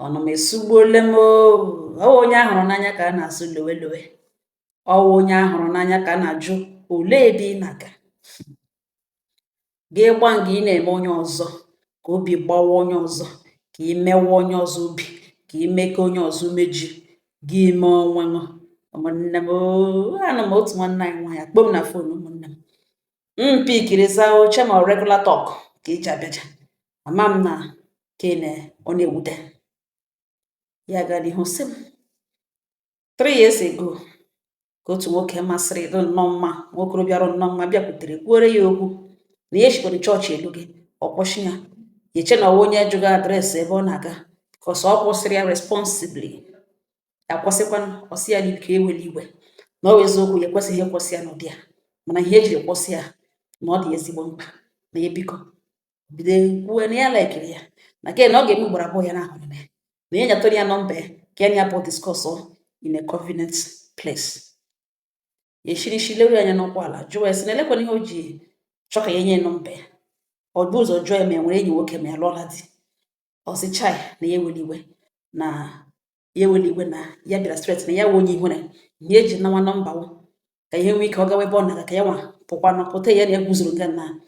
ọnụ m esugbuole m ọwụ onye ahụrụ n'anya ka a na-asụ lowe lowe, ọwụ onye ahụrụ n'anya ka a na-ajụ olee ebe ị na-aga. Gị gba nga ị na-eme onye ọzọ ka obi gbawa onye ọzọ, ka ị mewa onye ọzọ obi, ka ị mee ka onye ọzọ meju gị mee onwe m. Ụmụnne m anụ m otu nwanne anyị nwaanyị akpọ m na fon. Ụmụnne m mpikiriza oche ma regular talk ka iji abịaja, ama m na kene ọ na-ewute ya. Gara ihu sị m 3 years ago ka otu nwoke masịrị dị nnọọ mma, nwokorobịa rụ nnọọ mma bịakwutere kwuore ya okwu na ya echikwere chọọchị elu gị ọkpọchi ya eche na ọwa onye jụga adreesị ebe ọ na-aga kọs ọ kwụsịrị ya responsibly akwụsịkwanụ ọsị ya n'ike eweli iwe na ọ eziokwu ya ekwesịghị ịkwụsị ya n'ụdị ya, mana ihe ejiri kwụsị ya na ọ dị ezigbo mkpa na ya biko bido kwuwe na ya laikiri ya na ke na ọ ga-eme ugboro abụọ ya na ahụrụ ya na ya nyatụrụ ya nọmba ya ka ya na ya bụ discuss in a convenient place. Ya eshirishi leru anya n'ụkwụ ala jụọ ya sị na elekwana ihe o ji chọ ka ya nye nọmba ya. Ọ bụ ụzọ jụọ ya ma enwere enyi nwoke ma ya lụọla di. Ọ sị chai na ya eweli iwe na ya bịara straight na ya nwe onye ihwere ihe eji nawa nọmba ka ihe nwee ike ọ gawa ebe ọ na-aga ka ya nwa pụkwanụ pụta ya na ya guzoro nga na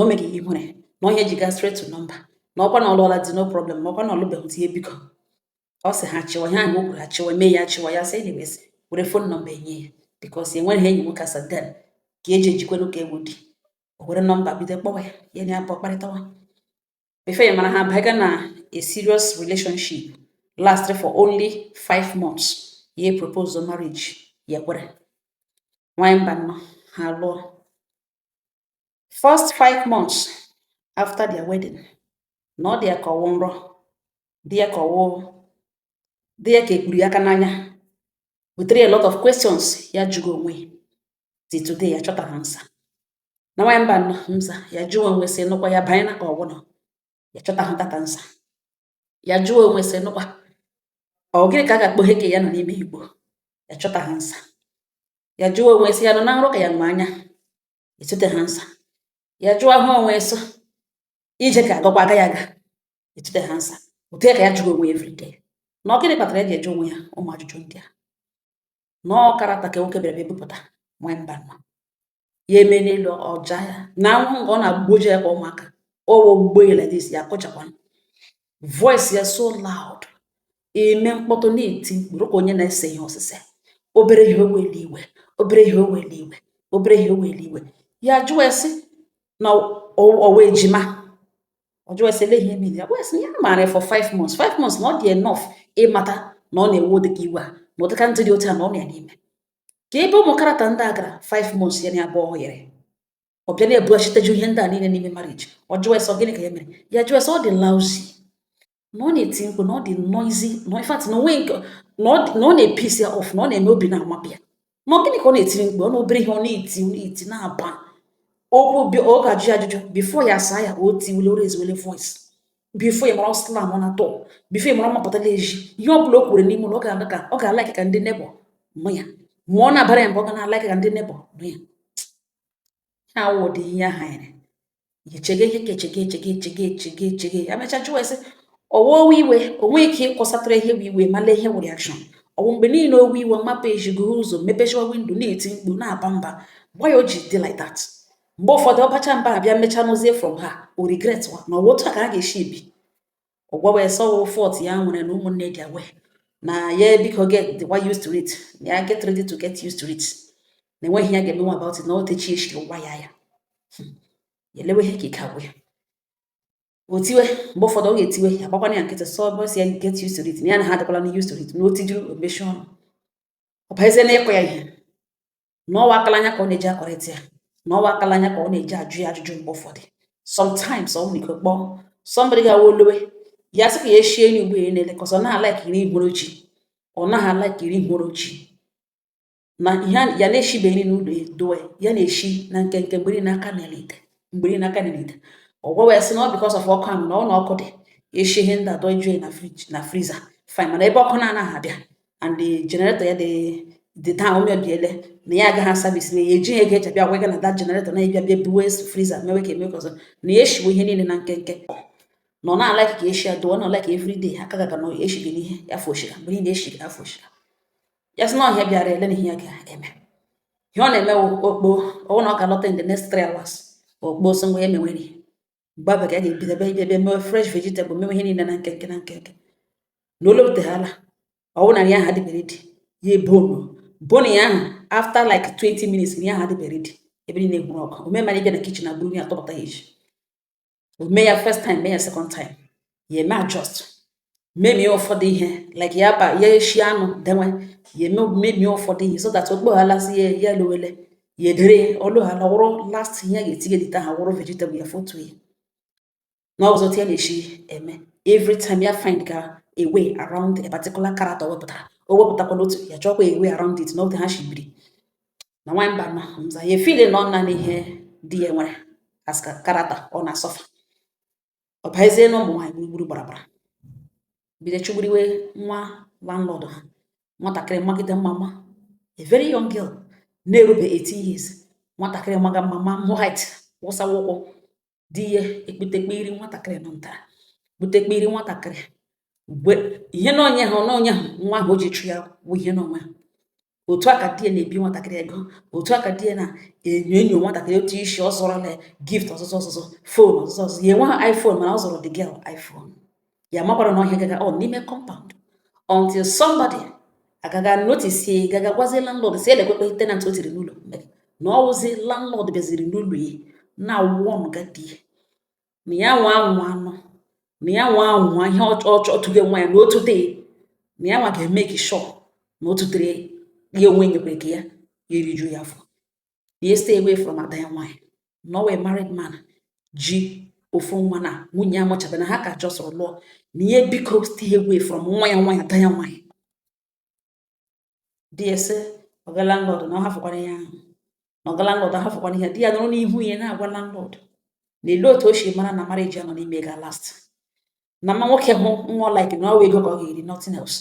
o meghị ihwere na onye ji gaa straight to nọmba na ọkwa na ọ lụọla di no problem, ma ọkwa na ọ lụbeghị di ya biko. Ọ sị ha chịwa ihe ahụ o kwuru ha chịwa mee ya chịwa ya sị anyways were fon nọmba enye ya bikos enweghị enyi nwoke asa den ka eji ejikwenụ ka ewu dị. O were nọmba bido kpọwa ya na ya bụ kparịtawa before ya mara ha baga na a serious relationship last for only 5 months. Ya propose marriage ya kwere. Nwanyị mba nnọọ ha lụọ. First 5 months after their wedding na ọ dị ya ka ọwụ nrọ, dị ya ka ekpuru ya aka n'anya, butere a lot of questions ya jụgo onwe till today ya chọta ha nsa. Na nwanyị mba nnọọ nza ya jụọ onwe sị nụkwa ya banye na ka ọgwụnọ ya chọta ha data nsa. Ya jụọ onwe sị nụkwa ọ gịnị ka a ga-akpọ heke ya nọ n'ime Igbo ya chọta ha nsa. Ya jụọ onwe sị ya nọ na nrọ ka ya nwe anya etute ha nsa. Ya jụọ ahụ onwe so ije ka agakwa aga ya aga etute ha nsa. Otu ya ka ya jụọ onwe everyday na ọ gịnị kpatara ya ji eje onwe ya ụmụ ajụjụ ndị a. Nọọ karata ka nwoke bịara ebupụta nwanyị mba nnọọ ya eme n'elu ọja ya na anwụ nga ọ na-agboje ya ka ụmụaka owo gbogboela dis ya akụchakwa voice ya so loud eme mkpọtụ na-eti mkpụrụ ka onye na-ese ihe ọsịsa. Obere ihe oweli iwe, obere ihe oweli iwe, obere ihe oweli iwe. Ya jụọ esi na ọwa ejima, ọ jụọ esi ele ihe mere ya wes ya mara for 5 months. 5 months na ọ dị enough ịmata na ọ na-ewu dịka iwe a na ụdịka ndị dị otu a na ọ na ya n'ime ka ebe ụmụ karata ndị a gara 5 months ya na abụọ yere ọ bịa na-ebughachiteju ihe ndị a niile n'ime marriage. Ọ jụọ ese ọ gịnị ka ya mere. Ya jụọ ese ọ dị lousy na ọ na-eti mkpu na ọ dị noisy na infact na onwe nke na ọ na-episi ya off na ọ na-eme obi na-amapụ ya na ọ gịnị ka ọ na-etiri mkpu ọ na obere ihe ọ na-eti na-aba okwu ọ ga-ajụ ya ajụjụ before ya asa ya o tiwele o reziwele voice before ya mara ọ slam ọ na-atọ before ya mara ọ mapụtala eji ihe ọ bụla o kwuru n'ime ụlọ ọ ga-alike ka ndị nebọ nụ ya ma ọ na-abara ya mgbe ọ ga na-alike ka ndị nebọ nụ ya. Ha wụ dị ihe aha ya echege ihe ka echege ya mecha jụọ ese ọwụwa iwe onwe ike ịkwụsatara ihe bụ iwe mala ihe wụ reaction. Ọwụ mgbe niile owe iwe mapụ ejigo ụzọ mepechia windo na-eti mkpu na-aba mba why o ji dị like that. Mgbe ụfọdụ ọbacha mba abịa mecha n'ozie from ha o regret na ọwụ otu a ka a ga-esi ebi. Ọgwawa ese ọwụ fọt ya nwere na ụmụnne dị awe na ya biko get used to it na ya get ready to get used to it na enweghị ya ga-emenwe about it na o techi echi ụwa ya ya elewe ihe ka ike agwụ ya otiwe. Mgbe ụfọdụ ọ ga-etiwe ya gbakwana ya nkịtị so bọs ya get used to it na ya na ha adịkwala na used to it na otijuru omechi ọnụ ọ bazie na ịkọ ya ihe na ọwa akala anya ka ọ na-eji akọrịta ya na ọwa akala anya ka ọ na-eji ajụ ya ajụjụ. Mgbe ụfọdụ sometimes ọ nwere ike kpọọ somebody ga wolowe ya sị ka ya eshie enyi ugbo ya na-ele ka ọ naghị like iri ihuru ochi ọ naghị like iri ihuru ochi na ihe ya na-eshibeghị n'ụlọ dowe ya na-eshi na nkenke mgberi n'aka n'elite mgberi n'aka n'elite. Ọgwawa ya sị na ọ because of ọkụ ahụ na ọ na ọkụ dị eshi ihe ndị adọ jue na friza fine mana ebe ọkụ na-anaghị abịa and the generator ya dị taa omebiele na ya agaghị asabisi na ya ejighị ego eji abịa wega na that generator na-ebịa bịa buwe friza mewe ka eme ọzọ na ya eshiwe ihe niile na nkenke nọ na-alike ka eshi adụọ na like everyday aka gaga na eshighị n'ihe ya foshira mgbe niile eshighị afoshira ya sị na ọhịa bịara ele na ihe ya ga-eme ihe ọ na-eme okpo ọwụ na ọ ga-alọta in the next 3 hours okpo so ngwa ya menwere mgbe abịa ga ebido ebe mee fresh vegetable mewe ihe niile na nkenke na nkenke na oloteghala ọwụ na ya ha dịbere dị ya bonu ya ahụ after like 20 minutes ya ha dịbere dị ebe niile gwuru ọkụ ome mara ịbịa na kitchen na buru ya tọpụta ya eji ome ya first time mee ya second time ya eme adjust memie ụfọdụ ihe like ya eshi anụ denwe ya memie ụfọdụ ihe so that okpoghalasi ya lowele ya edere ọlụghala wụrụ last ihe ga-etinye dịta ha wụrụ vegetable ya fotu ya na ọzọ ya na-eshi eme every time ya find ka a way around a particular character o wepụtakwa n'otu ya chọkwa a way around it n'oge ha shibiri na nwanyị mba na mza ya fili na ọ na n'ihe di ya nwere as character ọ na-asọfa ọ bazie na ụmụ nwaanyị gburugburu gbarabara bido chugburiwe nwa landlord ha nwatakịrị magide mama a very young girl na-erube 18 years nwatakịrị maga mama white wụsawa ụkwụ di ya ekputekpe iri nwatakịrị nọ ntara kputekpe iri nwatakịrị ihe na onye ahụ nwa ahụ o ji chụ ya bụ ihe n'onwe ha otu aka di ya na-ebi nwatakịrị ego otu aka di ya na-enyo nwatakịrị otu isi ọ zụrọla gift ọzụzụ fon ọzụzụ ya enwe iPhone mana ọ zụrụ the girl iPhone ya makwara na ọhịa gaga n'ime compound until somebody agaga notice gaga gwazie landlord si elekwekwe tenant o tiri n'ụlọ na ọ wụzi landlord bịaziri n'ụlọ ya na won gadi na ya nwa anwụ anụ na ya nwa anwụ ihe ọchọtụge nwa ya na otu dị na ya nwa ga-emeki sure na otutere ya onwe nyekwere ka ya eriju ya afọ ya stay away from ada ya nwanyị no way married man ji ofu nwa na nwunye ya mụchabe na ha ka chọsọ lụọ na ihe biko stay away from nwa ya nwanyị ada ya nwanyị di ya sị ọga landlord na ọ hafụkwara ya ahụ na ọga landlord ahafụkwara ihe di ya nọrọ n'ihu ya na-agwa landlord na ele otu o si mara na marriage ya nọ n'ime ga last na ma nwoke hụ nwa like na ọwa ego ka ọ ga-eri nothing else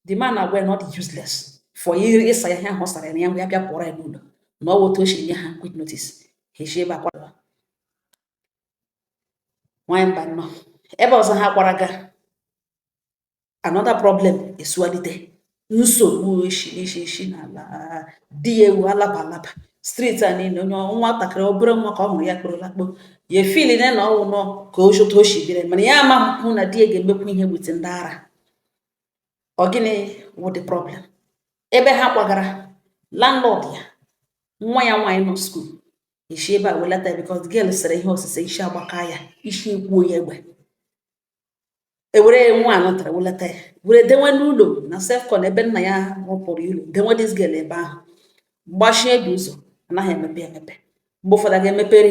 the man na-agwa not useless for iri ịsa ya ahụ sara na ya mgbe ya bịa pụọrọ ya n'ụlọ na ọ otu o si nye ha quick notice ha echi ebe akwara nwanyị mba nnọọ ebe ọzọ ha kwara ga another problem esualite nsogbu eshi n'ala di ya ewu alaba street a niile onye nwatakịrị obere nwa ka ọ hụrụ ya kpụrụlakpo ya efili na ọwụ nọ ka otu o si biri mana ya ama hụ na di ya ga-emekwu ihe wit ndị ara ọ gịnị wụ the problem ebe ha kwagara landlord ya nwa ya nwaanyị nọ skuul eshi ebe a welata because girl sere ihe osise isi agbaka ya isi ekwuo ya egbe ewere nwa anọtara welata ya were denwe n'ụlọ na self-con ebe nna ya rụpụrụ ụlọ denwe this girl ebe ahụ gbachie dị ụzọ anaghị emepe mgbe ụfọdụ ga-emepere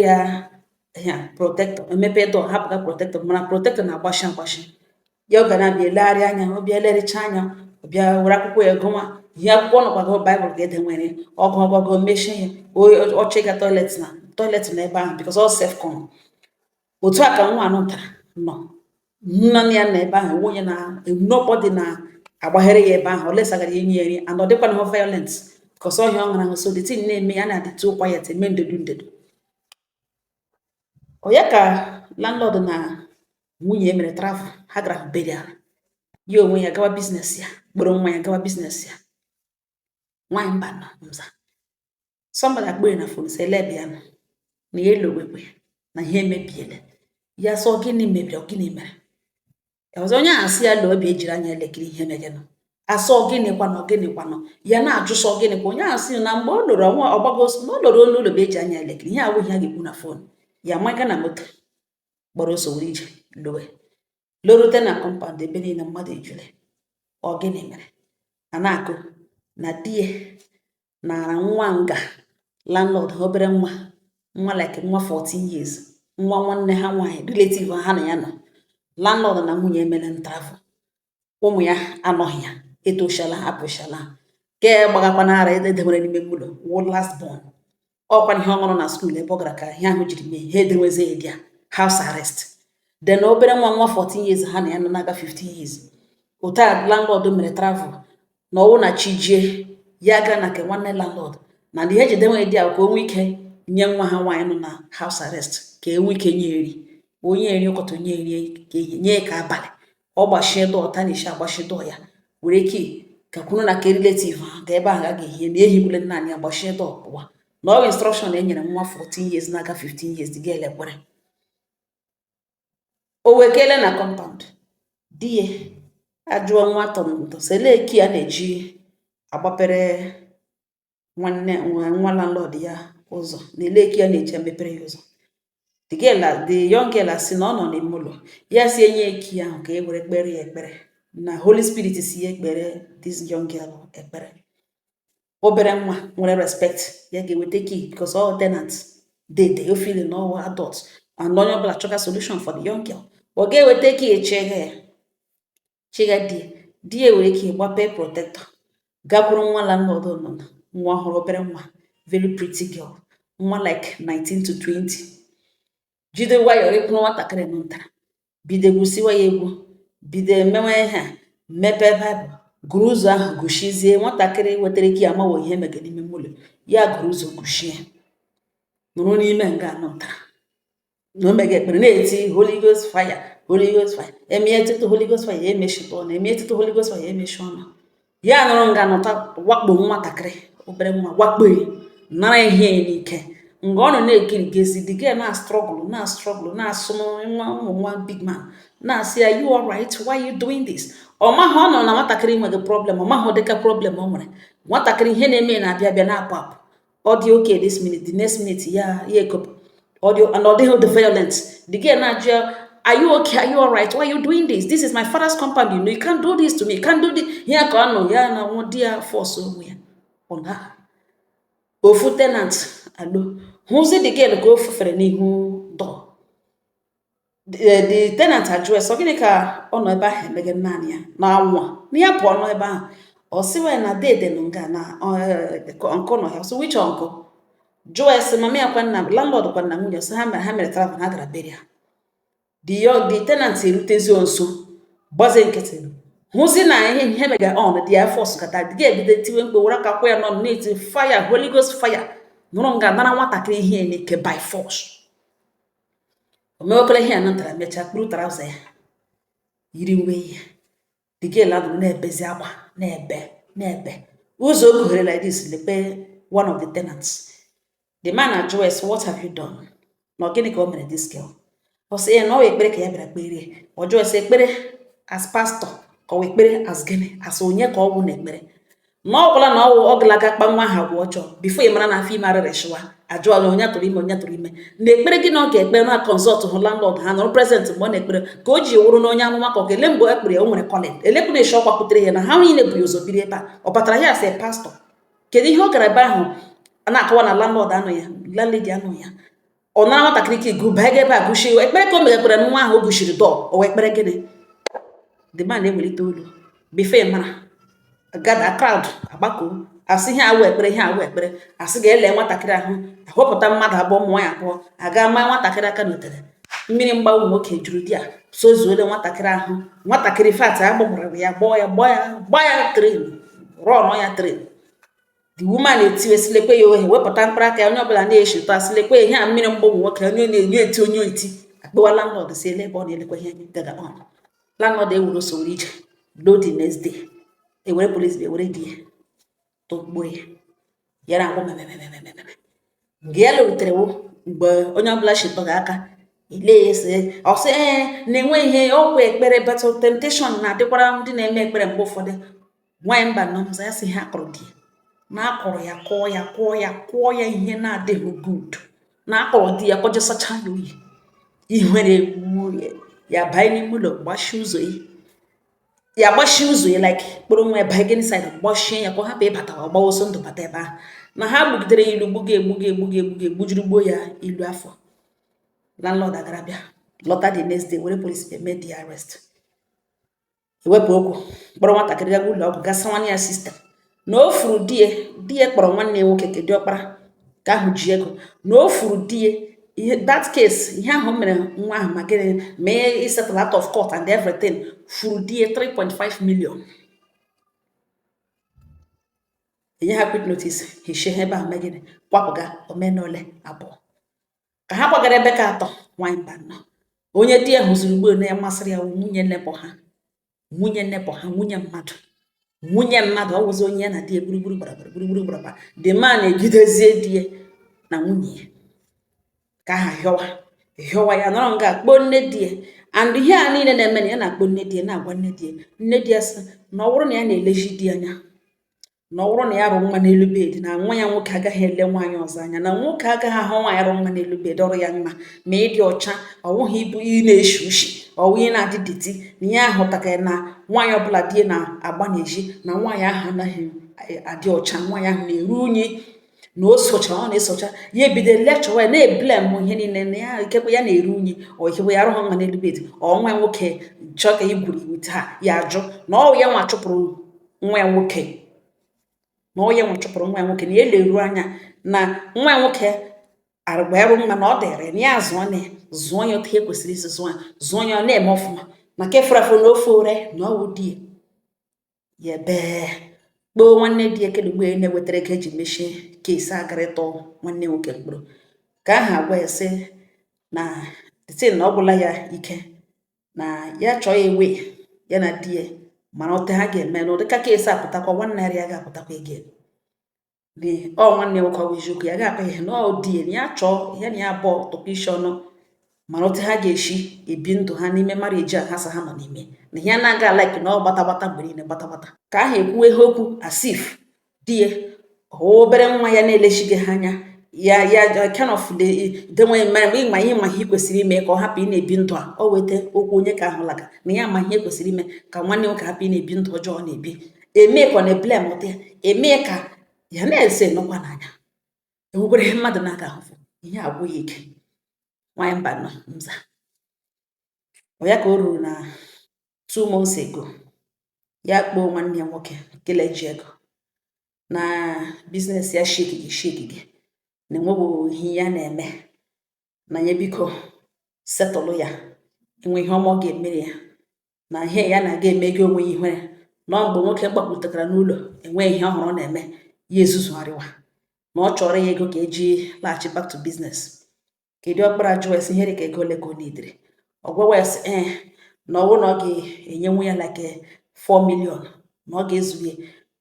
ya protector emepe dọ hapụga protector mana protector na-agbachi ya ọ ga na-abịa elegharị anya ọ bịa lericha anya ọ bịa were akwụkwọ ya gụnwa ihe akwụkwọ nọkwago baịbụl ga-ede nwere ọgụgọgọ mechie ya ọchị ga toilet na ebe ahụ because all self-con otu a ka nwa anụtara nọ nna ya na ebe ahụ nwunye na nobody na-agbaghere ya ebe ahụ olesagara enyi ya eri and ọ dịkwa na violent because ọhịa ọ ṅara ahụ so the thing na-eme ya na-adịtụ quiet eme ndedu onye ka landlord na nwunye mere travel ha gara burial ya onwe ya gawa biznes ya kpọrọ nwa ya gawa biznes ya nwanyị mba nọ mza somebody akpọrọ na phone say lebia na ya elowekwe na ihe emebiele ya sọ gịnị mebiri gịnị mere ọzọ onye asị ya lụọ obi ejiri anya elekiri ihe megenụ asọ gịnịkwanụ ya na-ajụ sọ gịnịkwa onye asị na mgbe ọ lụrụ ọnwa ọgbagos na ọ lụrụ olu ụlọ bụ eji anya elekiri ihe awụghị ya ga-ekwu na fon ya maga na moto gbara ọsọ were ije lorute na kọmpand ebe niile mmadụ ejule ọ gịnị mere a na-akụ na die nara nwa nga landlord obere nwa like nwa 14 years nwa nwanne ha nwaanyị relative ha na ya nọ landlord na nwunye emere travel ụmụ ya anọghị ya etoshala apụshala ke gbagakwa n'ara edewere n'ime ụlọ wụ last born ọkwa ihe ọṅụrụ na skuul ebe ọ gara ka ihe ahụ jiri mee ha edeweze ya house arrest then obere nwa 14 years ha na ya nọ n'aga 15 years otu a landlord mere travel na ọwụ na chijie ya gaa na nke nwanne landlord na ndị eji edenwe dị ka o nwee ike nye nwa ha nwaanyị nọ na house arrest ka enwe ike nye eri onye eri ụkọtụ onye eri ka ehihie nye ka abalị ọ gbachie dọọ tanisha agbachi dọọ ya were kii ka kwuru na ka relative ahụ ga ebe ahụ a ga-ehie na ehigbule naanị ya gbachie dọọ pụwa na ọ instruction e nyere nwa 14 years na-aga 15 years dị ga kwere o wekele na compound di ya ajụọ nwa tọntọ sele ki a na-eji agbapere nwa landlord ya ụzọ na ele ki a na-eji emepere ya ụzọ the young girl asị na ọ nọ n'ime ụlọ ya si enye eki ahụ ka e were kpere ya ekpere na Holy Spirit si ya ekpere this young girl ekpere obere nwa nwere respect ya ga-eweta key because all tenants dey ofile na ọwa adult and onye ọbụla chọga solution for the young girl ọ ga-eweta key chega di ya were key gbape protector gakwuru nwa landlord nọ nwa ọhụrụ obere nwa very pretty girl nwa like 19 to 20 jide nwayọọ ịkwụrụ nwatakịrị nọ ntara bido gwusiwa ya egwu bido emewe ihe mepee baịbụl gụrụ ụzọ ahụ gụshizie nwatakịrị wetara ki amawo ihe mege n'ime ụlọ ya gụrụ ụzọ gụshie nụrụ n'ime nga nọ ntara na omega ekpere na-eti Holy Ghost fire Holy Ghost fire emie tito Holy Ghost fire emechite ọnụ emie tito Holy Ghost fire emechi ọnụ ya nụrụ nga nọta wakpo nwatakịrị obere nwa wakpo nara ihe n'ike mgbe ọ nọ na-ekiri gezi the girl na struggle na-asụ nwa big man na-asị ya you alright why you doing this ọ maghị ọ nọ na nwatakịrị nweghị problem ọ maghị dịka problem ọ nwere nwatakịrị ihe na-eme na-abịa abịa na-apụ apụ ọ dị okay this minute the next minute ya ekopụ audio and ọ dịghị the violent the girl na-ajụ ya are you okay are you alright why you doing this is my father's compound you can't do this to me you can't do this ya ka ọ nọ ya na nwa di ya force onwe ya ọ na ofu tenant alo hụzi the girl ka o fufere n'ihu dọ the tenant address ọ gịnị ka ọ nọ ebe ahụ emege naanị ya na anwa na ya pụọ nọ ebe ahụ ọ sịwa na dede nọ nga na nkọ nọ ya so which uncle jụọ sị mama ya kwanna landlord kwanna nwunye sị ha mere travel ha gara beria the tenant erutezi nso gbaze nkịtị hụzi na ihe mega on the air force kata the girl bido tiwe mkpe were aka kwụ ya nọ na-eti fire Holy Ghost fire nụrụ nga nara nwatakịrị ihe n'ike by force o mewekọrọ ihe ya na ntara mechaa kpuru trouser ya yiri uwe ya the girl adụ na-ebezi akwa na-ebe ụzọ oguhere like this lepe one of the tenants the man address what have you done na gịnị ka o mere this girl ọ sị ya na ọ ekpere ka ya bịara kpere ọ jụọ sị ekpere as pastor ka ọ ekpere as gịnị as onye ka ọ bụ na ekpere na ọ bụla na ọ galaga kpa nwa ha agwa ọjọọ bifo ị mara na afọ ime arịrịshiwa ajụọla onye tụrụ ime na ekpere gị na ọ ga-ekpere na consult hụ landlord ha nọrụ present mgbe ọ na-ekpere ka o ji wụrụ na onye amụma ka ọ ga-ele mgbe ekpere o nwere kọlin elekwana eshi ọkwa pụtere ya na ha niile bụ ya ụzọ biri ebe a ọ batara ya asị pastọ kedu ihe ọ gara ebe ahụ na-akọwa na landlord anụ ya landlady anụ ya ọ nara nwatakịrị ka igu baa ebe a gụchie ekpere ka o megakwara nwa ahụ o gụchiri dọọ o wee kpere gịnị the man na-ewelite olu bifo mara gada crowd agbakọ asị ihe awụ ekpere asị ga-ele nwatakịrị ahụ ahọpụta mmadụ abụọ ụmụ nwaanyị abụọ aga ma nwatakịrị aka n'otere mmiri mgbanwe nwoke juru di a sozuole nwatakịrị ahụ nwatakịrị fat agbagbara ya gbaa ya tren rọnọ ya tren the woman etiwe silekwe ya ohe wepụta mkpụrụ aka ya onye ọbụla na-eshito asilekwe ihe a mmiri mgbanwe nwoke onye na-enye eti onye eti akpụwa landlord si ele ebe ọ na-elekwa ihe gaga on landlord ewuru soro ije load the next day ewere polisi ewere di togbuo ya na agwọ mgbe ya lụrutere mgbe onye ọbụla shitọga aka ile ese ọsị na-enwe ihe ọgwụ ekpere battle temptation na-adịkwara ndị na-eme ekpere mgbe ụfọdụ nwaanyị mba nọmza ya si ha akọrọ di na akọrọ ya kụọ ya ihe na-adịghị good na akọrọ di ya kọje sacha ya oyi ihere egwu ya banye n'ime ụlọ gbachi ụzọ ya gbachi ụzọ ya like kpụrụ nwa ebe gịnị side gbachie ya ka ọ hapụ ịbata ọgbawa ọsọ ndụ bata ebe ahụ na ha gbugidere ya ilu gbujuru gbuo ya ilu afọ landlord agara bịa lọta the next day were polisi eme the arrest ewepụ okwu kpọrọ nwatakịrị gaga ụlọ ọgwụ gasa nwanne ya sistem na o furu di ya kpọrọ nwanne ya nwoke kedị ọkpara ka ahụ ji ego na o furu di ya that case ihe ahụ mere nwa ahụ ma gịnị mee isettle out of court and everything furu di ya 3.5 million enye ha quick notice hichere ebe ahụ megịnị kwapụga omenole abụọ ka ha kwagara ebe ka atọ nwanyị mba nọ onye di ya hụziri ugbo na ya masịrị ya nwunye nnebọ ha, nwunye mmadụ, ọ wụzi onye ya na di ya gburugburu gbarabara the man egidezie di ya na nwunye ya ka aha hịọwa ya nọrọ nga kpọọ nne di ya. And ihe a niile na-eme na ya na-akpọ nne di ya na-agwa nne di ya, nne di ya sị na ọ bụrụ na ya na-eleji di anya, na ọ bụrụ na ya rụ nwa n'elu bed, na nwa ya nwoke agaghị ele nwaanyị ọzọ anya, na nwoke agaghị ahụ nwaanyị rụ nwa n'elu bed ọrụ ya mma ma ịdị ọcha, ọwụghị ịbụ ị na-eshi ushi, ọwụ ị na-adị dịtị, na ya ahụtaka na nwaanyị ọbụla di na-agba n'ezi na nwaanyị ahụ anaghị adị ọcha, nwaanyị ahụ na-eru unyi, na o socha ọ na-esocha ya ebido lecture ya na-eblem ihe niile na ya ikekwe ya na-eru unyi, ọ ikekwe ya arụghị nwa n'elu bed, ọ nwa nwoke chọọ ka igwuri wit ha ya ajụ na ọ ya nwa chụpụrụ nwa ya nwoke, na onye nwe chụpụrụ nwa ya nwoke, na ya eleru anya na nwa ya nwoke arụgbarụ mma, na ọ dịrị na ya zụọ ya otu ihe kwesịrị isi zụọ ya ọ na-eme ọfụma, maka efurafụ na ofe ore na ọwụ di ya bee kpoo nwanne di ya kedụ mgbe na-ewetara ego eji mechie kesi agara ịtọ nwanne nwoke mkpụrụ, ka aha agwa ya sị na tin na ọ gwụla ya ike, na ya chọọ ya ewe ya na di ya, mana ọte ha ga-eme na ụdịka kesi apụtakwa nwanne ya ga-apụtakwa ege ọ nwanne nwoke ọ bụ eziokwu ya ga-akpa ihe na ọ di ya chọọ ya na ya abụọ tụkọ isi ọnụ, mana otu ha ga-esi ebi ndụ ha n'ime marriage a ha sa ha nọ n'ime, na ihe na-aga like na ọ gbata mgbe niile gbata ka ahụ ekwuwe ihe okwu asif di ya obere nwa ya na-elechighị ha anya ya kind of denwe ịma ihe ma ihe kwesịrị ime ka ọ hapụ ị na-ebi ndụ a, o weta okwu onye ka ahụ laga na ya ma ihe kwesịrị ime ka nwanne nwoke hapụ ị na-ebi ndụ ọjọọ na-ebi, eme ka ọ na-eblem ụta ya, eme ka ya na-ese nọkwa n'anya, enwekwara ihe mmadụ na-aga ahụfụ ihe agwụ ya ike. Nwanyị mba nọ nza ọ ya ka o ruru na 2 months ago ya kpọọ nwanne ya nwoke keleji ego na biznes ya shekigi na enweghị ihe ya na-eme, na ya biko setụlụ ya, enwe ihe ọma ọ ga-emere ya, na ihe ya na-aga eme gị onwe ihe na mgbe nwoke gbapụtakara n'ụlọ enweghị ihe ọhụrụ na-eme ya ezuzugharịwa, na ọ chọrọ ya ego ka eji laghachi back to business. Kedu ọkpara jụọ esi ihe ka ego ole ka ọ na-edere, ọ gwawa ya sị na ọ bụrụ na ọ ga-enyenwu ya like 4 million na ọ ga-ezuye,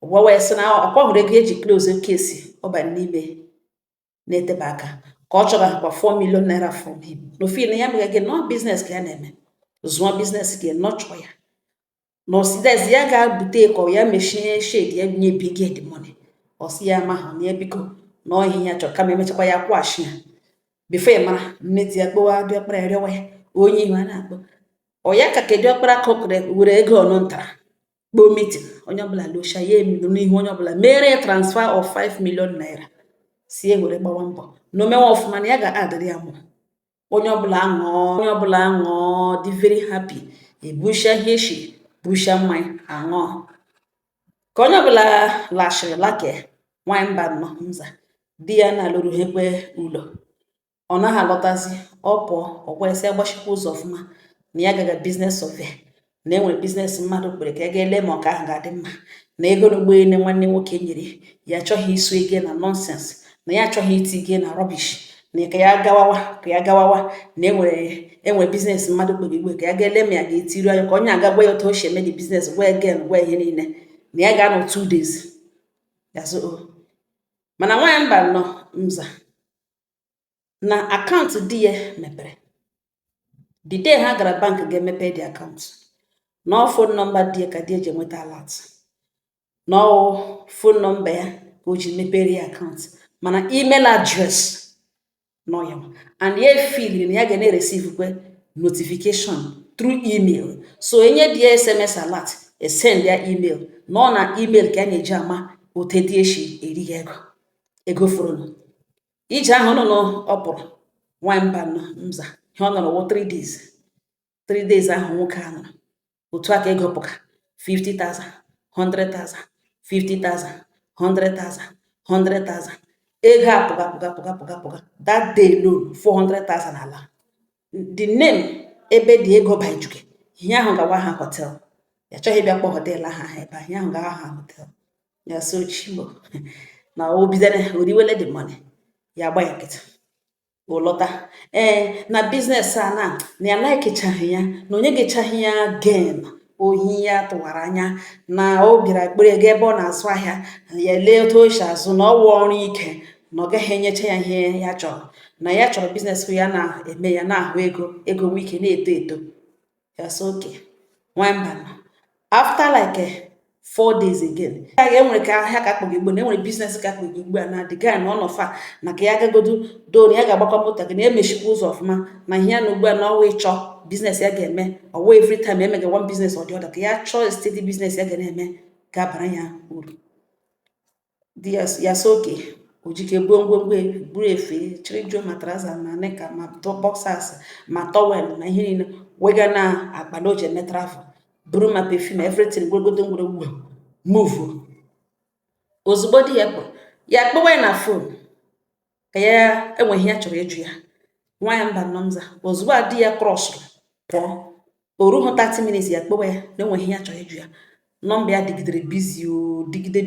ọ gwawa ya sị na ọkwa hụrụ ego eji close kesi ọ banye n'ime na-etebe aka ka ọ chọrọ akwa 4 million naira from him, n'ofi na ya meghe gị nọ biznes ka ya na-eme, zụọ biznes gị nọchọ ya na osidezi ya ga-abute ka ya mechie shade ya nye big the money, ọ sị ya mahụ na ya biko na ọhịa ya chọrọ kama emechakwa ya kwụghachi ya bifo ya mara nne di ya kpọwa diọkpara ya rịọwa ya onye ihu a na-akpọ ọ ya ka ke diọkpara kokere were ego ọnụ ntara kpọọ meeting onye ọbụla losha ya emido n'ihu onye ọbụla mere transfer of 5 million naira si ewere gbawa mbọ na omewe ọfụma na ya ga-adịrị ya mụ, onye ọbụla aṅụọ dị very happy, ebusha ihe eshi busha mmanya aṅụọ ka onye ọbụla lashịrị lake. Nwanyị mba nọ nza di ya na-alụrụ ha ekwe ụlọ, ọ naghị alọtazi, ọ pụọ ọkwesị agbachikwa ụzọ ọfụma na ya gaga biznes ọve na enwere biznes mmadụ kpere ka ya ga-ele ma ọka ahụ ga-adị mma, na ego n'ugbo na nwanne nwoke nyere ya achọghị iso ige na nonsens, na ya achọghị iti ige na rọbish, na ka ya gawawa na enwere biznes mmadụ kpere igbe ka ya ga-ele ma ya ga-etiri anya ka onye agagwa ya otu o si eme dị biznes gwa again gwa ihe niile na ya ga-anọ 2 days yazụ. Mana nwanyị mba nọ nza na akaụntụ di ya mepere the day ha gara bank ga-emepe dị akaụntụ na fon nọmba di ya ka di ya ji enweta alat, na fon nọmba ya ka o ji mepere ya akaụntụ, mana email address nọ ya, and ya feel na ya ga na-receive kwe notification through email, so enye di ya SMS alert send ya email nọ na email ka a na-eji ama ote di eshi eri ego fọrọ ije ahụ nọ n'ọpụrụ. Nwanyị mba nọ nza ihe ọ nọrọ 3 days ahụ nwoke a nọrọ otu aka ego pụka 50,000 100,000 50,000 100,000 100,000 ego apụga that day alone 400,000 ala. The name ebe dị ego bajuke ihe ahụ gawa ha hotel, ya chọghị bịa kpọ hotel ahụ ebe ihe ahụ gawa ha hotel ya so chimo na o bidere oriwele the money ya gba ya nkịtị. ụlọta na biznes a na ya laikichaghị ya na onye ga-echaghị ya gain ohi ya tụwara anya na o bịara ekpere ga ebe ọ na-azụ ahịa ya lee otu o si azụ na ọwụ ọrụ ike na ọ gaghị enyecha ya ihe ya chọrọ na ya chọrọ biznes ya na-eme ya na-ahụ ego nwe ike na-eto eto ya so oke nwamba after like 4 days again ya ga-enwere ka ahịa ka akpọgị igbo na enwere biznes ka akpọgị igbo a na the guy na ọnọfa na ka ya gagodu do na ya ga-agbakọ moto gị na emechikwa ụzọ ọfụma na ihe ya na ugbu a na ọwa ịchọ biznes ya ga-eme ọwa every time emega one business ọ dị ọda ka ya chọọ steady biznes ya ga na-eme ga-abara ya uru di ya so oke ojike buo ngwongwo buru efe chịrị juo ma traza ma neka ma boxers ma towel na ihe niile wega na akpa na oje eme travel buru ma perfume everything gwegodo ngwuregwu move ozugbo di ya pụrụ ya kpọwa ya na fon ka ya enweghị ya chọrọ ịjụ ya nwa ya mba nọmza ozugbo a di ya krọsụrụ pụọ o rughị 30 minutes ya kpọwa ya na enweghị ya chọrọ ịjụ ya nọmba ya digidere busy digide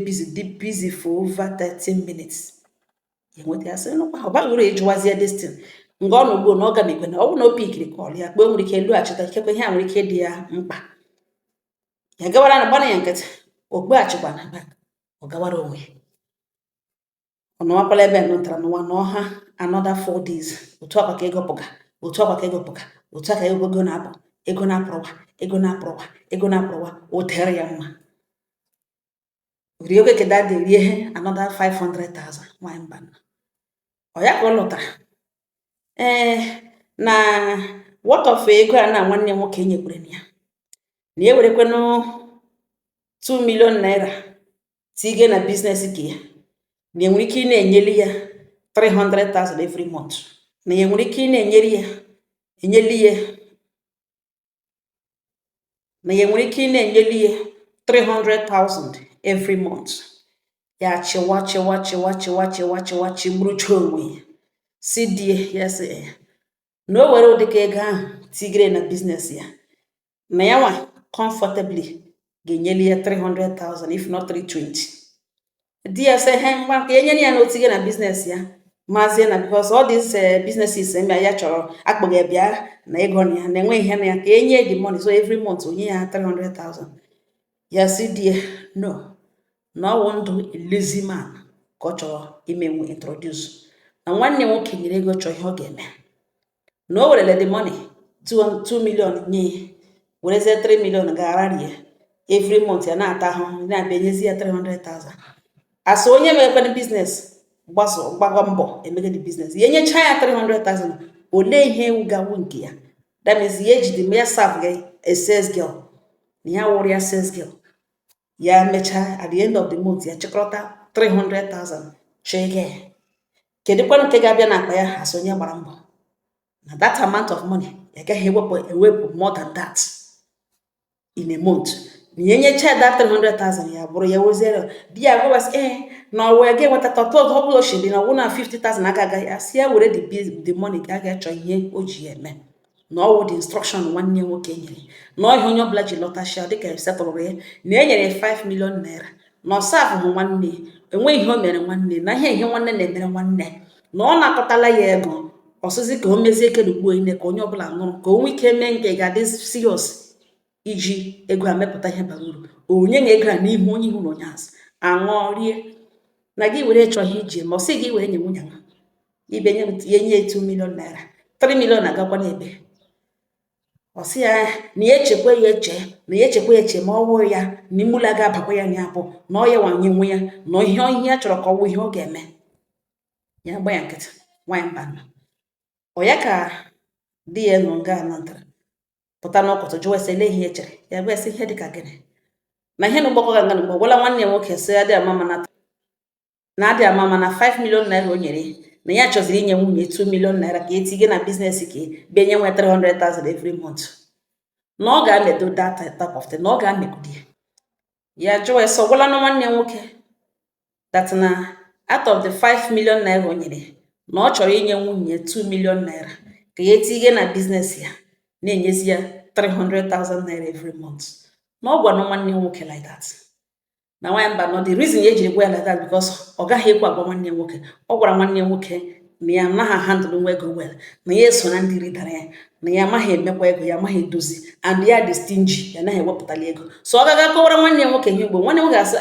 busy for over 13 minutes ya nweta ya sị nụkwa ọ baghị uru ịjụwazie destin mgbe ọ nọgbuo na ọ ga mekwe na ọ bụ na opi ikiri kọl ya kpe o nwere ike lughachita ikekwe ihe a nwere ike dị ya mkpa ya gawara na gbana ya nkịtị o kpeghachikwa na bak ọ gawara onwe ọ nọwakwala ebe nụtara n'ụwa na ọha another 4 days otu akwa ka ego pụga otu akwa ka ego pụga otu aka ego na-apụ ego na-apụrụwa ego na-apụrụwa ego na-apụrụwa o tere ya mma rie oge keda dị rie another 500,000 nwanyị mba ọ ya ka ọ lụtara na what of ego a na nwanne nwoke nyekwere ya na ya werekwanụ 2 million naira tige na biznes ka ya na enwere ike ị na-enyeli ya 300,000 every month na ya nwere ike ị na-enyeli ya na ya nwere ike ị na-enyeli ya 300,000 every month ya chịwa chigburucha onwe ya si die ya sị na o were ụdịka ego ahụ tigere na biznes ya na ya nwa comfortably ga-enyeli ya 300,000 if not 320 di ya sị he ngwa ka enyere ya na otige na biznes ya mazie na because all these businesses eme ya chọrọ akpọga bịa na ego na ya na enweghị ihe na ya ka enye the money so every month onye ya 300,000 ya si die no na ọwụ ndụ lazy man ka ọ chọrọ imenwe introduce na nwanne nwoke nyere ego chọọ ihe ọ ga-eme na o werele the money 2 million nye werezie 3 million ga-ararie every month ya na-ata ahụhụ na-abịanyezi ya 300,000 asa onye mekwere biznes gbagọ mbọ emegede biznes ya enyecha ya 300,000 olee ihe ewu gawu nke ya that means ya ejide ya serve a sales girl na ya wụrụ ya sales girl ya mechaa at the end of the month ya chịkọrọta 300,000 chege kedụkwanụ nke ga-abịa n'akpa ya asa onye gbara mbọ na that amount of money ya gaghị ewepụ more than that in a month na ya enyecha that 300,000 ya bụrụ ya weziere di ya gwabasị na ọwa ga enweta tọtọ ọbụla oshidi na ọwụ na 50,000 aka agaghị asị ya were the money ga aga chọọ ihe o ji eme na ọwụ the instruction nwanne nwoke nyere na ọhịa onye ọbụla ji lọtashia dịka setụrụ ya na enyere 5 million naira na ọsafụ nwanne enweghị ihe o mere nwanne na ihe nwanne na-emere nwanne na ọ na-akọtala ya ego ọsịsị ka o mezie ekelugbuo ine ka onye ọbụla ṅụrụ ka o nwee ike mee nke ga-adị serious iji ego a mepụta ihe bara uru onye na ego a n'ihu onye ihu na onye azụ aṅụọ rie na gị were chọghị iji ma ọ sị gị were nye nwunye ha ibe nye 2 million naira 3 million agakwa n'ebe ọ sị ya na ya echekwa ya eche ma ọ wụrụ ya na imula ga-abakwa ya nya abụ na ọ ya nwanye nwe ya na ihe ya chọrọ ka ọ wụ ihe ọ ga-eme ya gba ya nkịtị nwanyị mba ọ ya ka di ya nọ nga anatara pụta n'ụkọtụ jụwa ese ele ihe echere ya bụ esi ihe dịka gịnị na ihe na ụgbọkọ ga nga mgbe ọbụla nwanne ya nwoke sị adị ama na 5 million naira o nyere na ya chọziri inye nwunye 2 million naira ka etinye na biznes ka benye nwe 300,000 every month na ọ ga-amedo that type of thing na ọ ga-amegide ya jụwa ese ọgwụla na nwanne ya nwoke that na out of the 5 million naira o nyere na ọ chọrọ inye nwunye 2 million naira ka ya etinye na biznes ya na-enyezi ya 300,000 naira every month na ọ gwana nwanne nwoke like that na nwanyị mba no the reason ya ejiri gwa ya like that because ọ gaghị ekwe agwa nwanne nwoke ọ gwara nwanne nwoke na ya anaghị handụl nwa ego wel, na ya eso na ndị ridara ya, na ya amaghị emekwa ego, ya amaghị edozi, and ya dị stingy, ya anaghị ewepụtali ego. So ọ gaga kọwara nwanne ya nwoke ihe ugbo, nwanne nwoke asị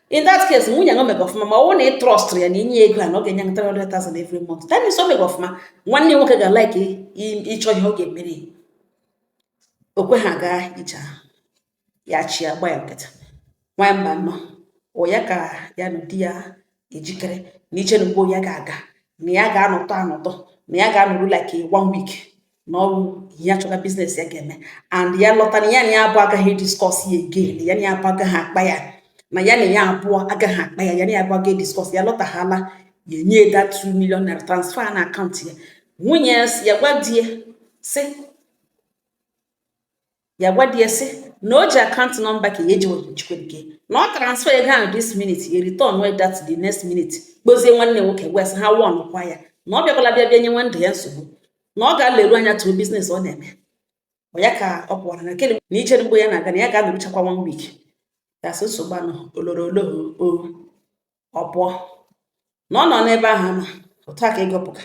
in that case nwunye ya omega ọfụma, ma ọ na ị trọst ya na inye ego a na ọ ga-enye 300,000 every month, that means omega ọfụma. Nwanne nwoke ga-like ịchọ ihe ọ ga-emere okwe ha gaa ije ahụ, ya chi ya gba ya nkịtị. Nwanyị mba nọ ya ka ya na di ya ejikere na iche na ugbo ya ga-aga, na ya ga-anọtọ na ya ga-anọrụ like 1 week na ọrụ ihe achọga biznes ya ga-eme, and ya lọta na ya abụọ agaghị discuss ya again, ya na ya abụọ agaghị akpa ya, na ya abụọ agaghị akpa ya, na ya abụọ agaghị discuss ya, lọtaghala ya enye that 2 million naira transfer na akaụntụ ya. Nwunye ya gwa di ya sị na o ji akaụntụ nọmba ka ya eji jikwere gị, na ọ transfer ego ahụ this minute, ya return way that the next minute, kpozie nwanne nwoke gwasị ha wọnụkwa ya na ọ bịakwala bịa nye nwe ndụ ya nsogbu, na ọ ga-leru anya tụọ biznes ọ na-eme. Ya ka ọ pụwara na kele na ichere mgbe ya na-aga na ya ga-anọrụchakwa 1 week, ya sị nsogbu anụ olorolo ọ pụọ na ọ nọ n'ebe ahụ ama otu a ka ego pụga,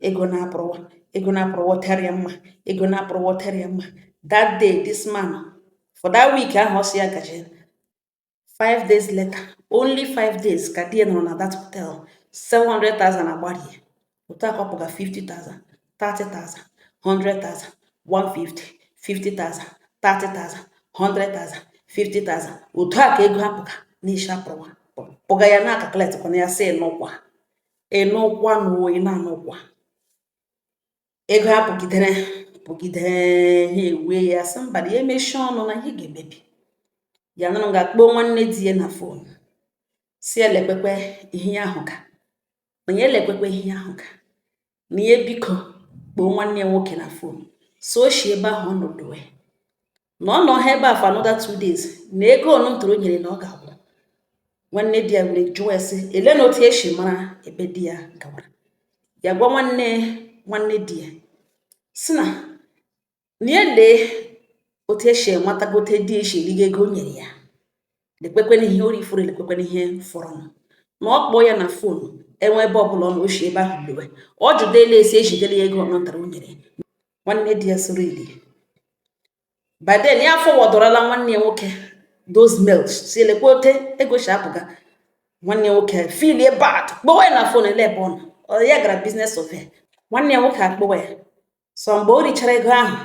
ego na-apụrụwa terịa mma, ego na-apụrụwa terịa mma. That day this man for that week ahụ ọ sị ya gaje 5 days later, only 5 days ka di ya nọrọ na that hotel, 700,000 agbarie. Otu a ka ọ pụga 50,000, 30,000, 100,000, 150, 50,000, 30,000, 100,000, 50,000. Otu a ka ego ha pụga n'isi apụrụwa pụga ya na calculate kwa na ya sị ịnụkwa na ego ha pụgidere ha ewe ya sị mba ya emechi ọnụ na ihe ga-emebi ya. Nụrụ ga-akpọ nwanne di ya na fon si elekpekwe ihe ahụ ka na ya elekwekwe ihe ahụ ka na ya biko kpọọ nwanne ya nwoke na fon so oshi ebe ahụ ọnọdụ na ọ nọ ha ebe a for another 2 days, na ego ọnụ ntụrụ nyere na ọ ga-agwụ. Nwanne di ya were jụọ esi ele na otu esi mara ebe di ya gawara. Ya gwa nwanne di ya si na ya lee otu esi nwatagote di esi erigo ego nyere ya, lekwekwena ihe o rifuru, lekwekwena ihe fọrọ, na ọ kpọọ ya na fon enwe ebe ọbụla ọ na oshi ebe ahụ lewe, ọ jụdela esi ejidela ya ego ọ nọtara o nyere. Nwanne di ya soro ili by then ya fọwọdụrọla nwanne ya nwoke those mails si elekwa ote ego si apụga. Nwanne ya nwoke filie bad kpọwa ya na fon ele ebe ọ nọ, ya gara business survey. Nwanne ya nwoke akpọwa ya so mgbe o richara ego ahụ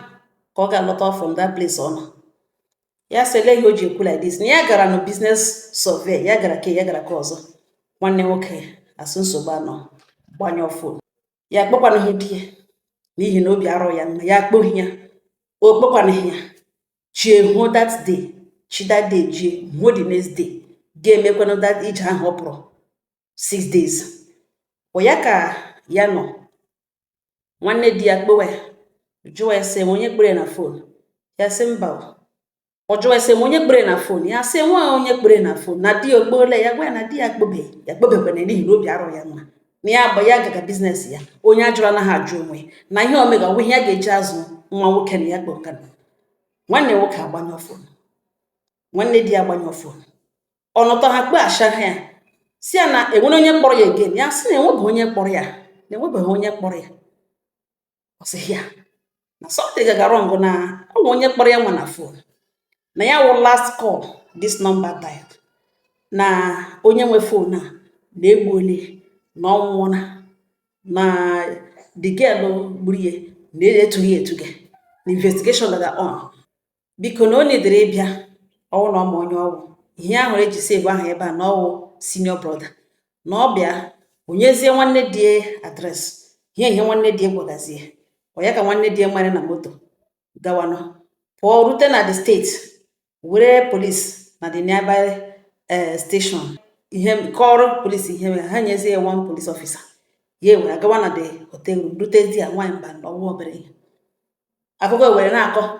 ka ọ ga-alọta from that place ọ nọ. Ya sele ihe o ji ekwu like this na ya gara na business survey, ya gara ka ọzọ. Nwanne nwoke asụ nsogbu anọ gbanyụọ fon ya, kpọkwanụghị di ya n'ihi na obi arọ ya mma, ya akpọghị ya, o kpọkwanụghị ya chie hụ that day, that day jie hụ the next day ga-emekwanụ that ije ahụ ọ pụrụ 6 days. Ya ka ya nọ nwanne di ya kpọwa ya jụọ ya sị onye kpere na fon, ya sị mba. Ọ jụọ ya sị onye kpere na fon, ya sị nwa onye kpere na fon na di ya okpola ya, gwa ya na di ya kpọbekwana n'ihi na obi arọ ya mma, na ya agba ya gaga biznes ya. Onye ajụrụ anaghị ajụ onwe na ihe omega ọgwụ ihe ya ga-eji azụ nwa nwoke na ya kpọka. Nwanne nwoke agbanyụ fon, nwanne di ya agbanyụ fon, ọnọtọ ha kpe asha ha ya si ya na enwere onye kpọrọ ya again. Ya sị na enwebeghị onye kpọrọ ya, ọ sị ya na something gagara ngụ na ọ bụ onye kpọrọ ya nwa na fon, na ya wụ last call this number dialed, na onye nwe fon a na-egbuole na ọ nwụọla, na the girl gburu ya na-etughi etuga na investigation gaga on. Biko na o nidere ịbịa ọwụ na ọma onye ọwụ ihe ahụ eji save ahụ ebe a na ọwụ senior brother, na ọ bịa onyezie nwanne di adres ihe nwanne di gwagazie. Ya ka nwanne di nwere na moto gawanụ pụọ rute na the state were police na the nearby station ihe kọrọ police ihe ha nyezie ya 1 police officer ya were gawa na the hotel room rute di ya nwanyị mba na ọwụ obere. Akụkọ were na-akọ ha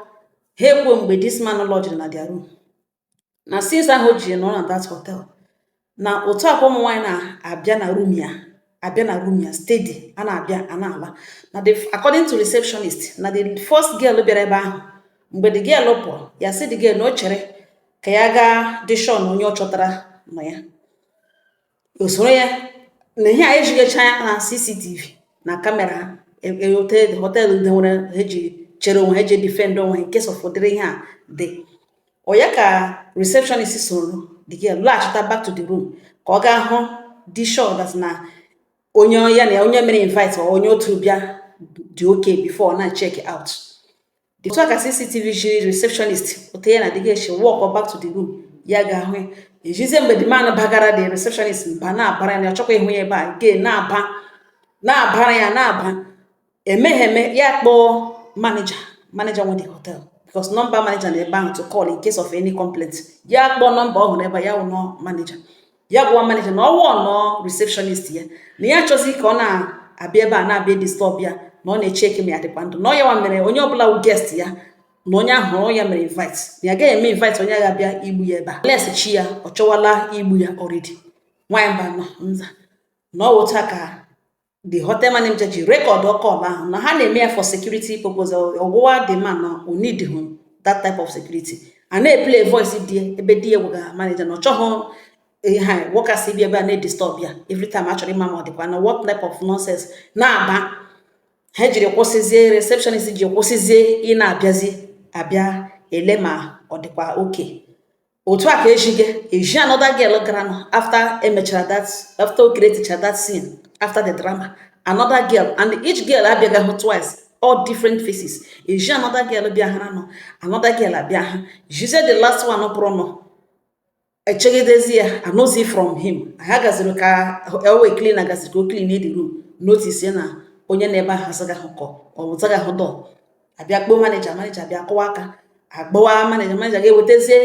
ekwuo mgbe this man lodged na their room, na since ahụ ji nọ na that hotel na otu akwa ụmụ nwaanyị na-abịa na room ya steady, a na-abịa a na-ala na according to receptionist na the first girl bịara ebe ahụ mgbe the girl pụrụ ya sị the girl na o chere ka ya gaa dishon onye ọ chọtara nọ ya, o soro ya na ihe a ejigecha ya na CCTV na kamera hotel dị nwere ha ji chere onwe ha eji defend onwe in case of ụdịrị ihe a dị onye ka receptionist soro the girl laghachita back to the room ka ọ gaa hụ dị sure that na onye ya na onye mere invite or onye otu bịa dị okay before na check out the two aka CCTV jiri receptionist ote ya na the girl she walk back to the room ya ga-ahụ ya ejizie mgbe the man bagara the receptionist mba na-abara ya chọkwa ịhụ ya ebe a again na-abara ya na-aba emegheme ya kpọọ manager nwe the hotel because number manager na ebe ahụ to call in case of any complaint ya kpọọ nọmba ọhụrụ ebe ya wụ nọ manager ya gwa manager na ọwụ nọ receptionist ya na ya chọzi ka ọ na-abịa ebe a na-abịa disturb ya na ọ na-echeki ma ya dịkwa ndụ na ọ ya nwa mere onye ọbụla wụ guest ya na onye ahụ ya mere invite na ya gaghị eme invite onye ga-abịa igbu ya ebe a les chi ya ọ chọwala igbu ya already nwanyị mba nọ nza na ọ wụta ka the hotel manager ji record call ahụ na ha na-eme ya for security purpose ọgwụwa the man na o need that type of security a na-eplay voice dị ebe di ya gwara manager na ọ chọghị ha workers bi ebe a na-disturb ya every time achọrọ ịma ma ọ dịkwa na what type of nonsense na-aba ha jiri kwụsịzie receptionist ji kwụsịzie ị na-abịazi abịa ele ma ọ dịkwa okay otu a ka eji another girl gara nọ after o create that scene after the drama another girl and each girl abịaga hụ twice all different faces eji another girl bịa ha nọ another girl abịa ha jizie the last one pụrụ nọ echegidezi ya anọzi from him ha gaziri ka ewe clean gaziri ka o clean the room notice na onye na-ebe ahụ azaga hụ kọ ọ zaga hụ dọ abịa kpọọ manager abịa kụwa aka agbawa manager ga-ewetazie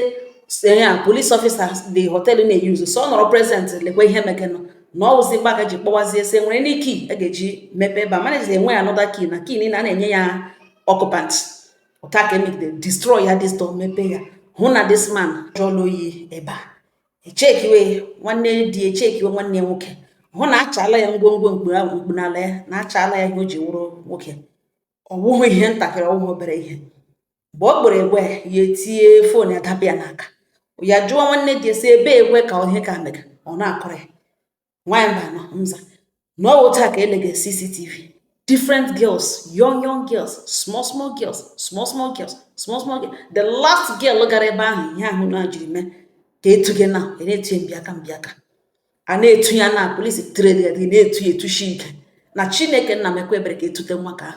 ya police officers the hotel na-eyuzu so ọ nọrọ present lekwa ihe mekenụ na ọ wụzi mgbaga ji kpọwazie se nwere ndị key a ga-eji mepe ebe a manager enwe another key na key niile a na-enye ya occupant ụta ka emegide destroy ya this door mepe ya hụ na this man jụọla oyi ebe a echekiwe nwanne di echekiwe nwanne nwoke hụ na achala ya ngwongwo mkpu n'ala ya na achala ya ihe o ji wụrụ nwoke ọ wụghị ihe ntakịrị ọwụghị obere ihe mgbe ọ kpọrọ egwe ya etinye fon ya dabịa n'aka ya jụọ nwanne di esi ebe egwe ka ihe ka mega ọ na-akọrọ ya nwanyị mba nọ nza na ọ wụta ka elega CCTV different girls young girls small girls the last girl gara ebe ahụ ihe ahụ na jiri mee ka etuge na na-etu mbịaka a na-etu ya na polisi trade na-etu etushi ike na Chineke nna mekwa ebere ka etute nwa ka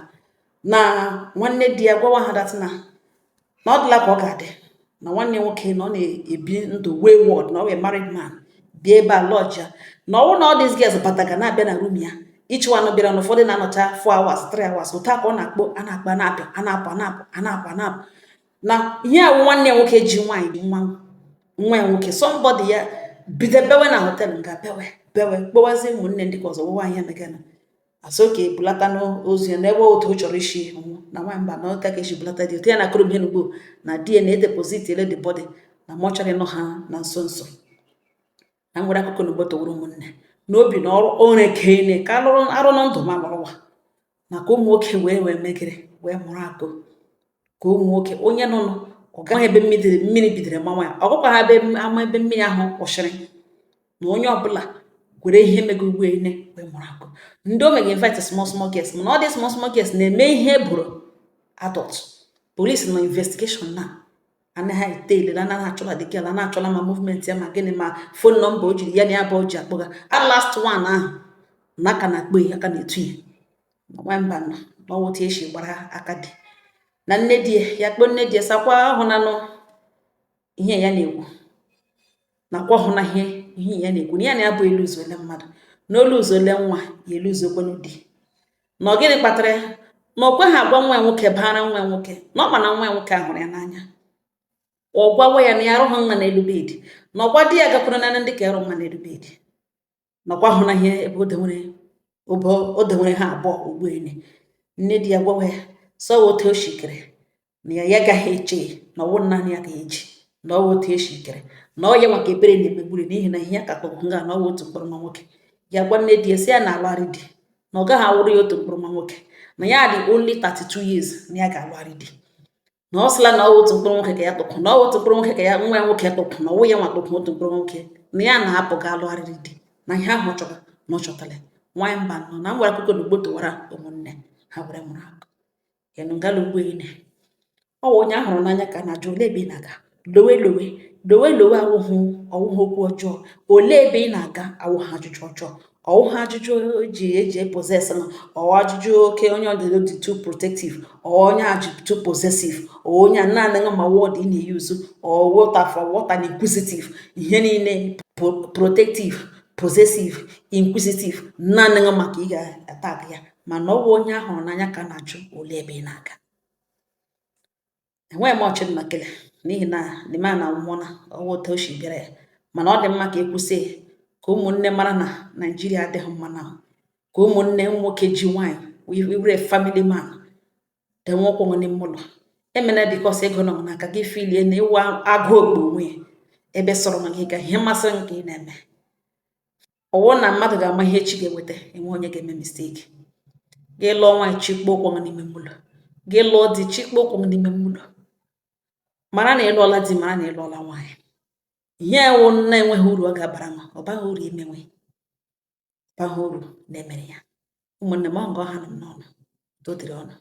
na nwanne di ya gwawa ha datị na ọ dịla ka ọ ga-adị na nwanne nwoke na ọ na-ebi ndụ wayward na ọ wee married man bịa ebe a lodge ya na ọwụ na all these girls bataga na-abịa na room ya each one bịara na ụfọdụ na-anọcha 4 hours 3 hours ụta ka ọ na-akpọ anapụ na ihe awụ nwanne nwoke ji nwaanyị nwa ya nwoke somebody ya bido bewe na hotel nga bewe kpọwazie ụmụnne ndị ka ọzọ nwaanyị ya megana asoke bulata n'ozu ya n'ebe otu ọ chọrọ isi na nwaanyị mba na ọta ka esi bulata dị otu ya na akụrụ ihe n'ugbo na DNA deposit ele the body na mortuary nọ ha na nso na nwere akụkọ n'ugbo towuru ụmụnne n'obi na ọrụ ore kene ka arụ na ndụ ma lụrụwa na ka ụmụ nwoke wee megere wee mụrụ akụ ka ụmụ nwoke onye nọ ọ gaghị ebe mmiri bidoro mmanwa ya ọgụkwa ha ama ebe mmiri ahụ kwụsịrị na onye ọbụla gwere ihe mego ugbo ene wee mụrụ akụ ndị o mege invite small girls mana ọ dị small girls na-eme ihe bụrụ adult police na investigation na anaghị ete ile anaghị achọla the girl anaghị achọla ma movement ya ma gịnị ma phone number o jiri ya na ya bụ o ji akpọga last one ahụ n'aka na akpọ aka na-etu ya nwamba nọ n'ọwụta echi gbara aka dị na nne di ya kpọ nne di sakwa ahụnanụ ihe ya na-ekwu nakwa hụ na ihe ya na-ekwu na ya na-abụ eluzuole mmadụ na oluzuole nwa ya eluzokwenụ di na ọ gịnị kpatara ya na ọ kweghị agwa nwa nwoke bara nwa nwoke na ọ ma na nwa nwoke ahụrụ ya n'anya ọ gwawa ya na ya arụghị nwa n'elu bedi na ọgwa di ya gakwuru na ndị ka arụ nwa n'elu bedi nakwa hụ na ihe ebe o dewere ha abụọ ugbu ene nne di ya gwawa ya so otu o shikere na ya agaghị eche na ọwụ naanị ya ga-eji na ọwụ otu eshikere na ọ ya maka ebere na-emegburi n'ihi na ihe ya ka tọgụ nga na ọwụ otu mkpụrụ nwa nwoke ya gwa nne di ya si ya na alụgharị di na ọ gaghị awụrụ ya otu mkpụrụ nwa nwoke na ya dị only 32 years na ya ga-alụgharị di na ọ sịla na ọwụ otu mkpụrụ nwoke ka ya tọkụ na ọwụ otu mkpụrụ nwoke ka ya nwa nwoke tọkụ na ọwụ ya nwa tọkụ otu mkpụrụ nwoke na ya na-apụ ga alụgharịrị di na ihe ahụ chọrọ na ọ chọtara nwaanyị mba nọ na ngwara akụkọ na ugbo tụwara ụmụnne ha were mụrụ akụ ịnụ ngala ugbo ine ọ wụ onye ahụrụ n'anya ka na-ajụ olee ebe ị na-aga lowe awụhụ okwu ọjọọ olee ebe ị na-aga awụhụ ajụjụ ọjọọ ọwụhụ ajụjụ eji epozes na ajụjụ oke onye ọdịdo dị too protective onye ajụ too possessive onye a naanị ma wọd ị na-eyuzu wọta na inquisitive ihe niile protective possessive inquisitive naanị maka ị ga-atag ya mana ọ bụ onye ahụrụ n'anya ka na-ajụ olee ebe ị na-aga enweghị m ọchị nnakịrị n'ihi na n'ime na nwụọna ọwa otu o si bịara ya mana ọ dị mma ka ekwusị ka ụmụnne mara na Naijiria adịghị mma na ka ụmụnne nwoke ji nwaanyị were family man denwe ụkwụ n'ime ụlọ emena bikọs ego nọ n'aka gị filie na ịwa agụ ogbo onwe ebe sọrọ maka ịga ihe mmasị nke ị na-eme ọwụ na mmadụ ga-ama ihe chi ga-eweta enwe onye ga-eme misteki gị lụọ nwaanyị chikpo ụkwụ n'ime ụlọ gị lụọ di chikpo ụkwụ n'ime ụlọ mara na ịlụọla di mara na ịlụọla nwaanyị ihe ewu na-enweghị uru ọ ga-abara ma ọ baghị uru imenwe baghị uru na-emere ya ụmụnne m ọ nga ọha nọ m n'ọnụ todiri ọnụ